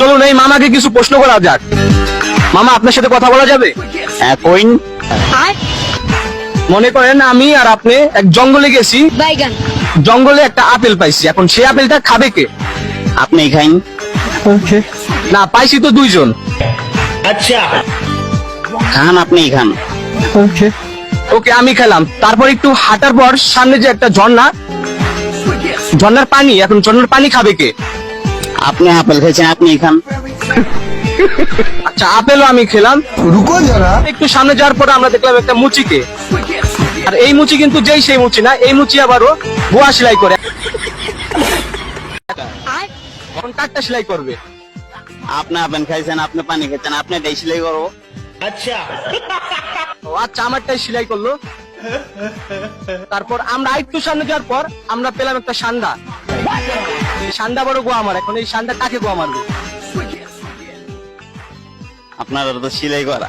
চলুন এই মামাকে কিছু প্রশ্ন করা যাক। মামা, আপনার সাথে কথা বলা যাবে? হ্যাঁ, কইন। মনে করেন আমি আর আপনি এক জঙ্গলে গেছি, বাইগান জঙ্গলে একটা আপেল পাইছি, এখন সেই আপেলটা খাবে কে? আপনি খাইন। না, পাইছি তো দুইজন। খান, আপনি খান। ওকে, আমি খেলাম। তারপর একটু হাঁটার পর সামনে যে একটা ঝর্ণা, ঝর্ণার পানি, এখন ঝর্ণার পানি খাবে কে? আপনি আপেল খাইছেন, আপনি খান। আচ্ছা, আপেলও আমি খেলাম। रुको जरा। একটু সামনে যাওয়ার পর আমরা দেখলাম একটা মুচিকে, আর এই মুচি কিন্তু যেই সেই মুচি না, এই মুচি আবারও বোয়া সেলাই করে। এখন কাঠটা সেলাই করবে। আপনি আপেল খাইছেন, আপনি পানি খাইছেন, আপনি এটাই সেলাই করবো। ও আচ্ছা, আমারটাই সেলাই করলো। তারপর আমরা একটু সামনে যাওয়ার পর আমরা পেলাম একটা সান্ডা। এই সান্ডা বড় গোয়া আমার, এখন এই সান্ডা কাকে গোয়া মারবে? আপনার তো সেলাই করা।